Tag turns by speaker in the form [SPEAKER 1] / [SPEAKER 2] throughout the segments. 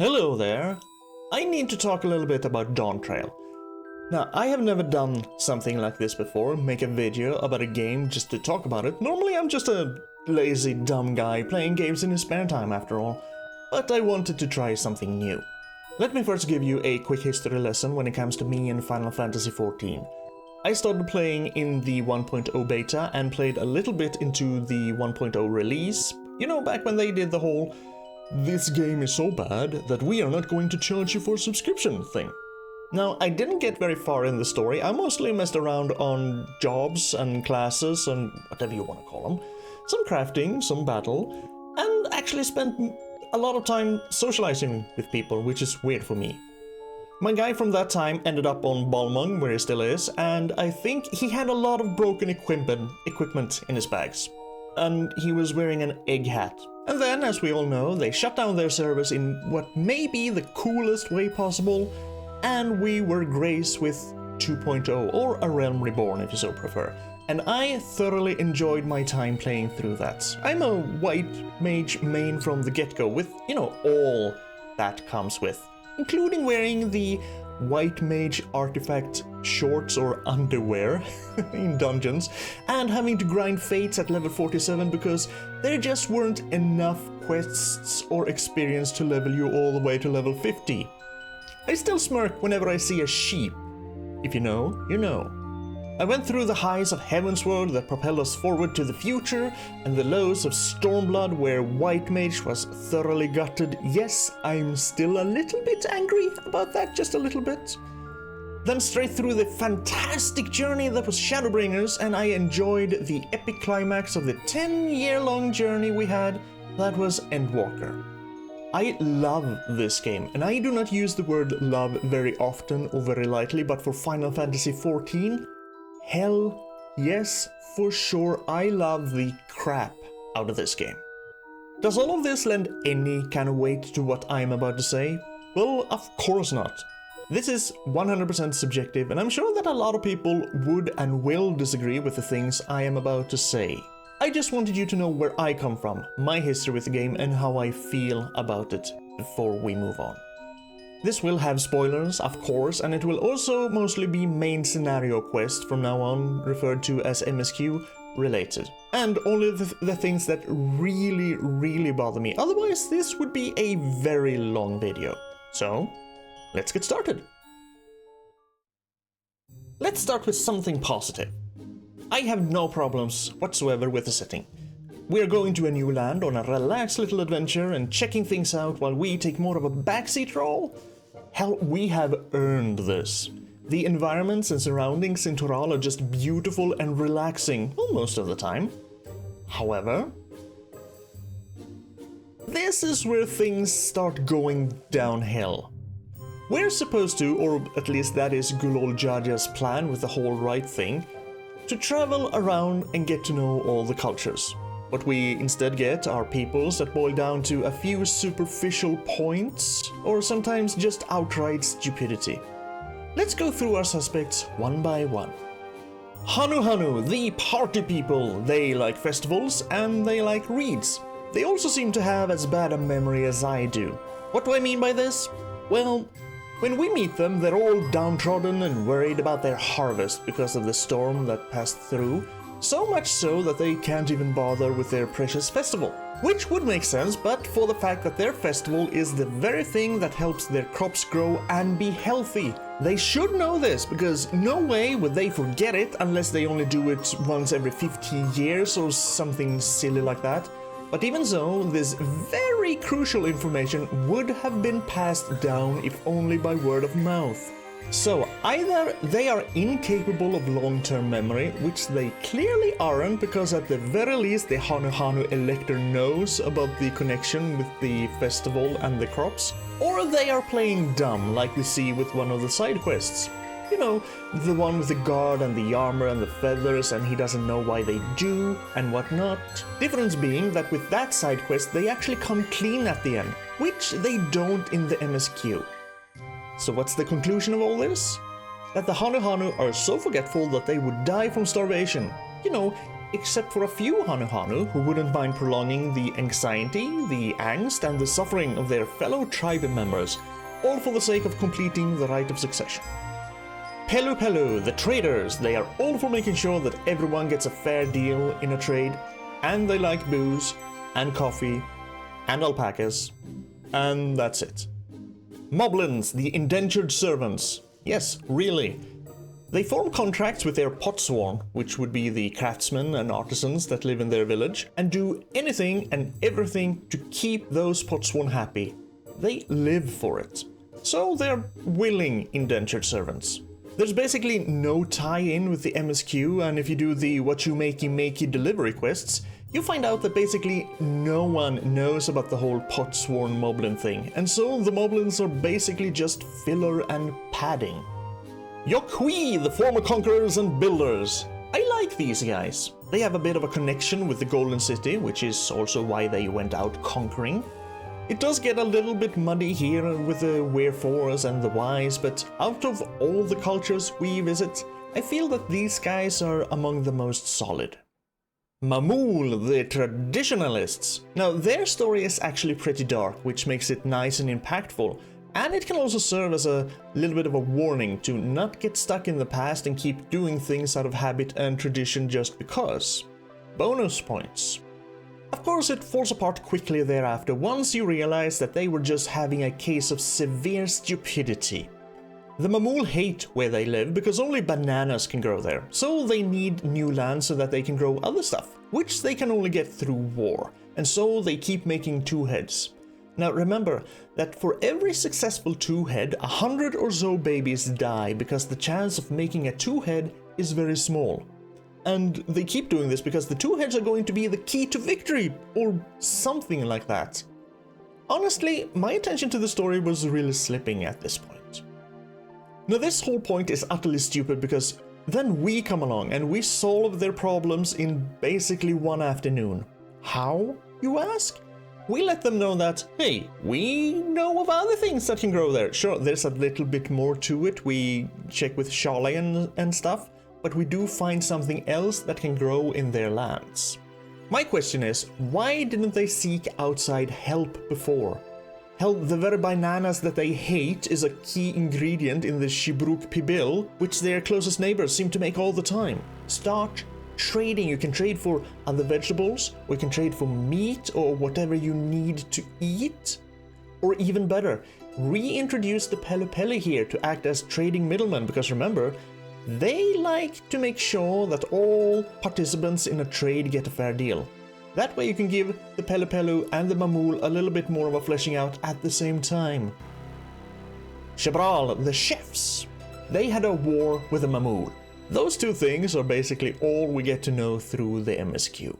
[SPEAKER 1] Hello there. I need to talk a little bit about Dawntrail. Now, I have never done something like this before, make a video about a game just to talk about it. Normally I'm just a lazy, dumb guy playing games in his spare time after all. But I wanted to try something new. Let me first give you a quick history lesson when it comes to me and Final Fantasy XIV. I started playing in the 1.0 beta and played a little bit into the 1.0 release. You know, back when they did the whole "this game is so bad that we are not going to charge you for subscription" thing. Now, I didn't get very far in the story. I mostly messed around on jobs and classes and whatever you want to call them. Some crafting, some battle, and actually spent a lot of time socializing with people, which is weird for me. My guy from that time ended up on Balmung, where he still is, and I think he had a lot of broken equipment in his bags. And he was wearing an egg hat. And then, as we all know, they shut down their service in what may be the coolest way possible, and we were graced with 2.0, or A Realm Reborn if you so prefer. And I thoroughly enjoyed my time playing through that. I'm a white mage main from the get-go with, you know, all that comes with, including wearing the white mage artifact shorts or underwear in dungeons, and having to grind fates at level 47 because there just weren't enough quests or experience to level you all the way to level 50. I still smirk whenever I see a sheep. If you know, you know. I went through the highs of Heavensward that propelled us forward to the future, and the lows of Stormblood where White Mage was thoroughly gutted. Yes, I'm still a little bit angry about that, just a little bit. Then straight through the fantastic journey that was Shadowbringers, and I enjoyed the epic climax of the 10-year-long journey we had, that was Endwalker. I love this game, and I do not use the word love very often or very lightly, but for Final Fantasy XIV, hell yes, for sure, I love the crap out of this game. Does all of this lend any kind of weight to what I'm about to say? Well, of course not. This is 100% subjective, and I'm sure that a lot of people would and will disagree with the things I am about to say. I just wanted you to know where I come from, my history with the game, and how I feel about it before we move on. This will have spoilers, of course, and it will also mostly be main scenario quest from now on, referred to as MSQ related. And only the things that really bother me. Otherwise, this would be a very long video. So, let's get started. Let's start with something positive. I have no problems whatsoever with the setting. We're going to a new land on a relaxed little adventure and checking things out while we take more of a backseat role. Hell, we have earned this. The environments and surroundings in Toral are just beautiful and relaxing, well, most of the time. However, this is where things start going downhill. We're supposed to, or at least that is Gulol Jaja's plan with the whole right thing, to travel around and get to know all the cultures. What we instead get are peoples that boil down to a few superficial points, or sometimes just outright stupidity. Let's go through our suspects one by one. Hanu, the party people. They like festivals and they like reeds. They also seem to have as bad a memory as I do. What do I mean by this? Well, when we meet them, they're all downtrodden and worried about their harvest because of the storm that passed through. So much so that they can't even bother with their precious festival. Which would make sense, but for the fact that their festival is the very thing that helps their crops grow and be healthy. They should know this, because no way would they forget it unless they only do it once every 15 years or something silly like that. But even so, this very crucial information would have been passed down if only by word of mouth. So, either they are incapable of long-term memory, which they clearly aren't, because at the very least the Hanu Elector knows about the connection with the festival and the crops, or they are playing dumb, like we see with one of the side quests. You know, the one with the guard and the armor and the feathers, and he doesn't know why they do, and whatnot. Difference being that with that side quest they actually come clean at the end, which they don't in the MSQ. So what's the conclusion of all this? That the Hanu are so forgetful that they would die from starvation. You know, except for a few Hanu who wouldn't mind prolonging the anxiety, the angst, and the suffering of their fellow tribe members, all for the sake of completing the rite of succession. Pelu, the traders, they are all for making sure that everyone gets a fair deal in a trade, and they like booze, and coffee, and alpacas, and that's it. Moblins, the indentured servants. Yes, really. They form contracts with their potsworn, which would be the craftsmen and artisans that live in their village, and do anything and everything to keep those potsworn happy. They live for it. So they're willing indentured servants. There's basically no tie-in with the MSQ, and if you do the what you makey delivery quests, you find out that basically no one knows about the whole potsworn moblin thing, and so the moblins are basically just filler and padding. Yokhui, the former conquerors and builders. I like these guys. They have a bit of a connection with the Golden City, which is also why they went out conquering. It does get a little bit muddy here with the wherefores and the whys, but out of all the cultures we visit, I feel that these guys are among the most solid. Mamul, the traditionalists. Now, their story is actually pretty dark, which makes it nice and impactful, and it can also serve as a little bit of a warning to not get stuck in the past and keep doing things out of habit and tradition just because. Bonus points. Of course, it falls apart quickly thereafter once you realize that they were just having a case of severe stupidity. The Mamul hate where they live because only bananas can grow there, so they need new land so that they can grow other stuff, which they can only get through war, and so they keep making two-heads. Now remember that for every successful two-head, 100 or so babies die because the chance of making a two-head is very small. And they keep doing this because the two heads are going to be the key to victory, or something like that. Honestly, my attention to the story was really slipping at this point. Now this whole point is utterly stupid because then we come along and we solve their problems in basically one afternoon. How, you ask? We let them know that, hey, we know of other things that can grow there. Sure, there's a little bit more to it. We check with Charlie and stuff. But we do find something else that can grow in their lands. My question is, why didn't they seek outside help before? Hell, the very bananas that they hate is a key ingredient in the Shibruk Pibil, which their closest neighbors seem to make all the time. Start trading. You can trade for other vegetables, or you can trade for meat, or whatever you need to eat. Or even better, reintroduce the Pele here to act as trading middlemen, because remember, they like to make sure that all participants in a trade get a fair deal. That way you can give the Pelu and the Mamul a little bit more of a fleshing out at the same time. Shabral, the chefs. They had a war with the Mamul. Those two things are basically all we get to know through the MSQ.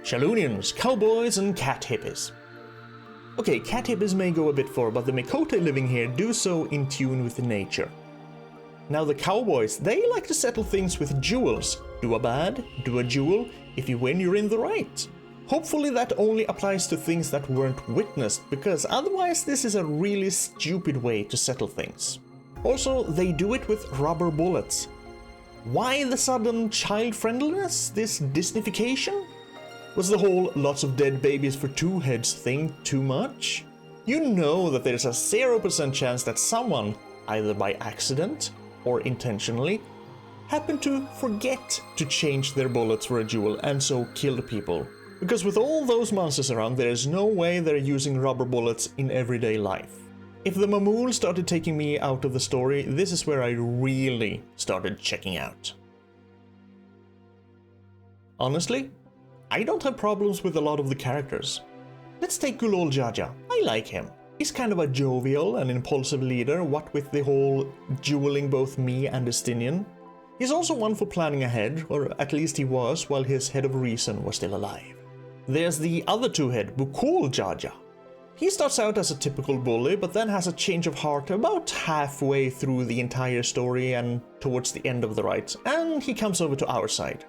[SPEAKER 1] Shalunians, cowboys and cat hippies. Okay, cat hippies may go a bit far, but the Mikote living here do so in tune with nature. Now the cowboys, they like to settle things with jewels. Do a bad, do a jewel. If you win, you're in the right. Hopefully that only applies to things that weren't witnessed, because otherwise this is a really stupid way to settle things. Also, they do it with rubber bullets. Why the sudden child-friendliness? This Disneyfication? Was the whole lots of dead babies for two heads thing too much? You know that there's a 0% chance that someone, either by accident or intentionally, happened to forget to change their bullets for a jewel and so killed people. Because with all those monsters around, there is no way they're using rubber bullets in everyday life. If the Mamul started taking me out of the story, this is where I really started checking out. Honestly, I don't have problems with a lot of the characters. Let's take good old Jaja. I like him. He's kind of a jovial and impulsive leader, what with the whole dueling both me and Estinian. He's also one for planning ahead, or at least he was, while his head of reason was still alive. There's the other two-head, Bukul Jaja. He starts out as a typical bully, but then has a change of heart about halfway through the entire story and towards the end of the rite, and he comes over to our side.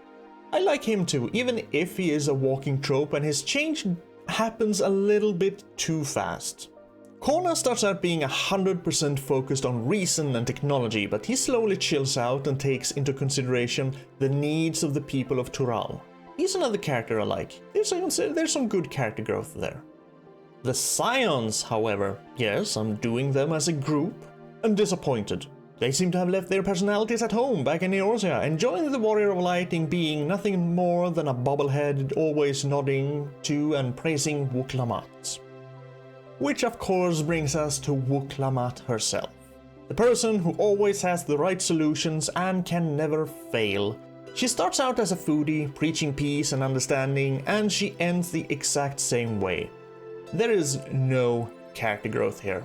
[SPEAKER 1] I like him too, even if he is a walking trope and his change happens a little bit too fast. Corna starts out being 100% focused on reason and technology, but he slowly chills out and takes into consideration the needs of the people of Tural. He's another character I like. There's some good character growth there. The Scions, however, yes, I'm doing them as a group, I'm disappointed. They seem to have left their personalities at home back in Eorzea, enjoying the Warrior of Lighting being nothing more than a bobblehead always nodding to and praising Wuk-Lamat. Which of course brings us to Wuk-Lamat herself. The person who always has the right solutions and can never fail. She starts out as a foodie, preaching peace and understanding, and she ends the exact same way. There is no character growth here.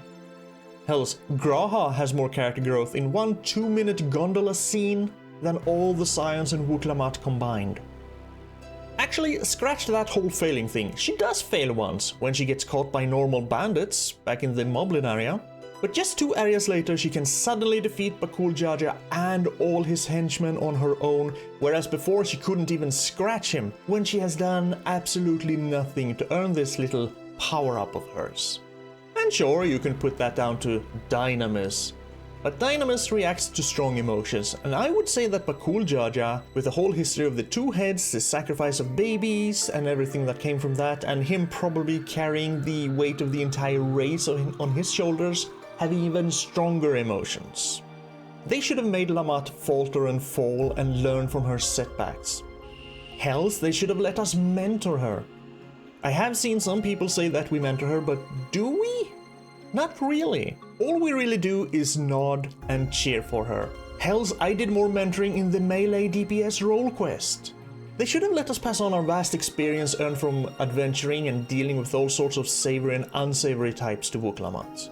[SPEAKER 1] Hell's Graha has more character growth in one 2-minute gondola scene than all the Scions and Wuk-Lamat combined. Actually, scratch that whole failing thing. She does fail once, when she gets caught by normal bandits back in the Moblin area. But just 2 areas later she can suddenly defeat Bakul Jaja and all his henchmen on her own, whereas before she couldn't even scratch him, when she has done absolutely nothing to earn this little power-up of hers. And sure, you can put that down to Dynamis. But Dynamis reacts to strong emotions, and I would say that Bakul Jaja, with the whole history of the 2 heads, the sacrifice of babies, and everything that came from that, and him probably carrying the weight of the entire race on his shoulders, have even stronger emotions. They should have made Lamat falter and fall and learn from her setbacks. Hells, they should have let us mentor her. I have seen some people say that we mentor her, but do we? Not really. All we really do is nod and cheer for her. Hells, I did more mentoring in the melee DPS role quest. They should have let us pass on our vast experience earned from adventuring and dealing with all sorts of savory and unsavory types to Wuk-Lamat.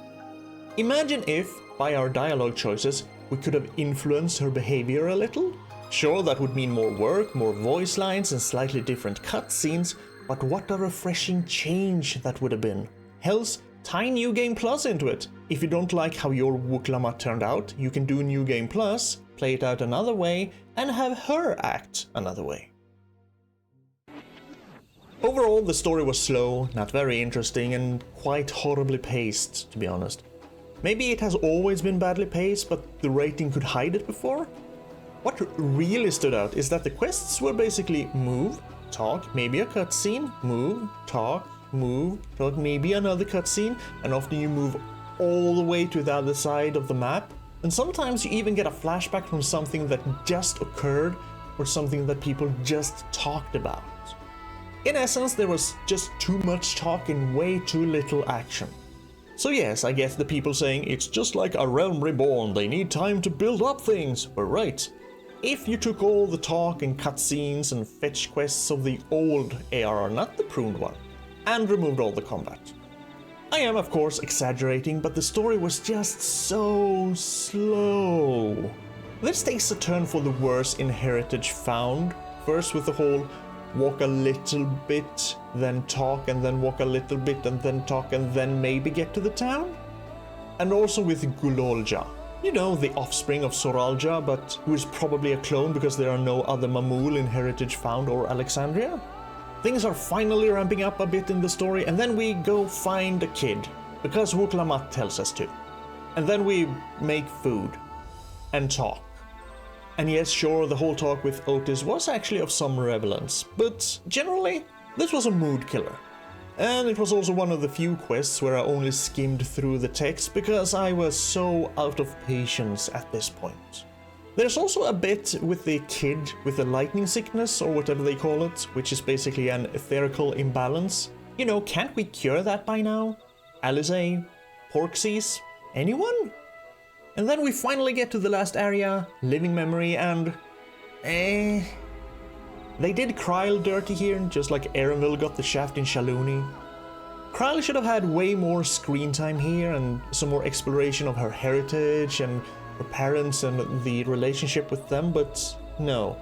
[SPEAKER 1] Imagine if, by our dialogue choices, we could have influenced her behavior a little. Sure, that would mean more work, more voice lines and slightly different cutscenes, but what a refreshing change that would have been. Hells, tie New Game Plus into it. If you don't like how your Wuk-Lamat turned out, you can do New Game Plus, play it out another way, and have her act another way. Overall, the story was slow, not very interesting, and quite horribly paced, to be honest. Maybe it has always been badly paced, but the rating could hide it before? What really stood out is that the quests were basically move, talk, maybe a cutscene, move, talk, maybe another cutscene, and often you move all the way to the other side of the map. And sometimes you even get a flashback from something that just occurred or something that people just talked about. In essence, there was just too much talk and way too little action. So yes, I get the people saying it's just like a Realm Reborn, they need time to build up things. We're right. If you took all the talk and cutscenes and fetch quests of the old ARR, not the pruned one, and removed all the combat. I am of course exaggerating, but the story was just so slow. This takes a turn for the worse in Heritage Found, first with the whole walk a little bit, then talk, and then walk a little bit, and then talk, and then maybe get to the town. And also with Gulolja. You know, the offspring of Soralja, but who is probably a clone because there are no other Mamul in Heritage Found or Alexandria. Things are finally ramping up a bit in the story, and then we go find a kid, because Wuk-Lamat tells us to. And then we make food. And talk. And yes, sure, the whole talk with Otis was actually of some relevance, but generally, this was a mood killer. And it was also one of the few quests where I only skimmed through the text because I was so out of patience at this point. There's also a bit with the kid with the lightning sickness, or whatever they call it, which is basically an etherical imbalance. You know, can't we cure that by now? Alisaie? Porxies? Anyone? And then we finally get to the last area, Living Memory, and... They did Kryl dirty here, just like Erenville got the shaft in Shaluni. Kryl should have had way more screen time here and some more exploration of her heritage and her parents and the relationship with them, but no.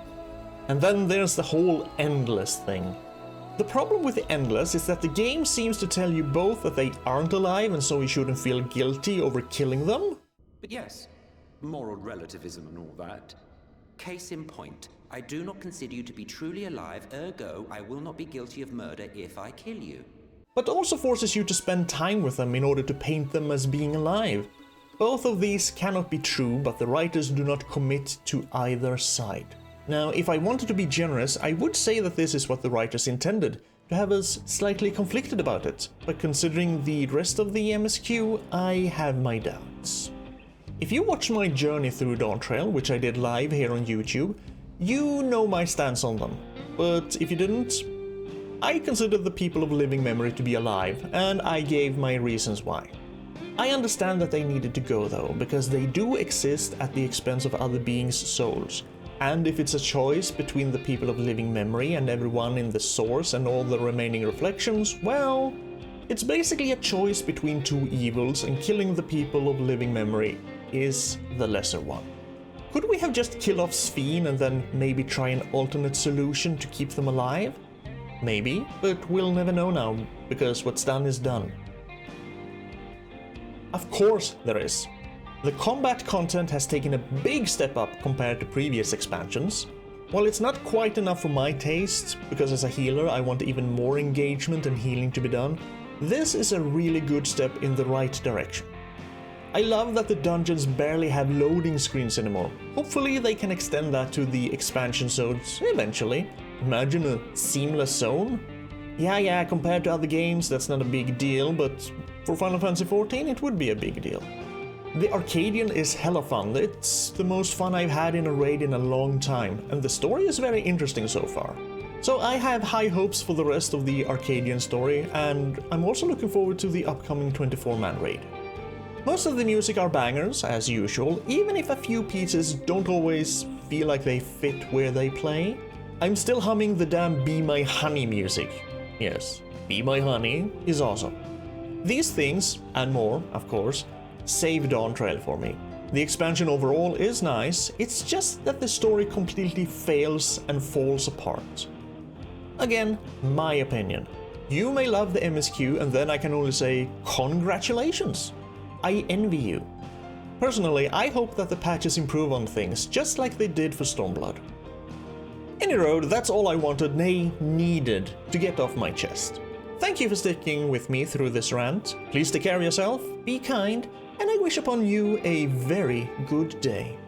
[SPEAKER 1] And then there's the whole Endless thing. The problem with the Endless is that the game seems to tell you both that they aren't alive and so you shouldn't feel guilty over killing them.
[SPEAKER 2] But yes, moral relativism and all that. Case in point, I do not consider you to be truly alive, ergo I will not be guilty of murder if I kill you.
[SPEAKER 1] but also forces you to spend time with them in order to paint them as being alive. Both of these cannot be true, but the writers do not commit to either side. Now, if I wanted to be generous, I would say that this is what the writers intended, to have us slightly conflicted about it, but considering the rest of the MSQ, I have my doubts. If you watched my journey through Dawntrail, which I did live here on YouTube, you know my stance on them. But if you didn't, I considered the people of living memory to be alive, and I gave my reasons why. I understand that they needed to go though, because they do exist at the expense of other beings' souls. And if it's a choice between the people of living memory and everyone in the source and all the remaining reflections, well, it's basically a choice between two evils, and killing the people of living memory is the lesser one. Could we have just killed off Sphene and then maybe try an alternate solution to keep them alive? Maybe, but we'll never know now, because what's done is done. Of course there is. The combat content has taken a big step up compared to previous expansions. While it's not quite enough for my taste, because as a healer I want even more engagement and healing to be done, this is a really good step in the right direction. I love that the dungeons barely have loading screens anymore. Hopefully they can extend that to the expansion zones eventually. Imagine a seamless zone. Yeah, compared to other games that's not a big deal, but for Final Fantasy XIV it would be a big deal. The Arcadian is hella fun. It's the most fun I've had in a raid in a long time, and the story is very interesting so far. So I have high hopes for the rest of the Arcadian story, and I'm also looking forward to the upcoming 24-man raid. Most of the music are bangers, as usual, even if a few pieces don't always feel like they fit where they play. I'm still humming the damn Be My Honey music. Yes, Be My Honey is awesome. These things, and more, of course, save Dawntrail for me. The expansion overall is nice, it's just that the story completely fails and falls apart. Again, my opinion. You may love the MSQ, and then I can only say congratulations. I envy you. Personally, I hope that the patches improve on things, just like they did for Stormblood. Anyway, that's all I wanted, nay, needed, to get off my chest. Thank you for sticking with me through this rant. Please take care of yourself, be kind, and I wish upon you a very good day.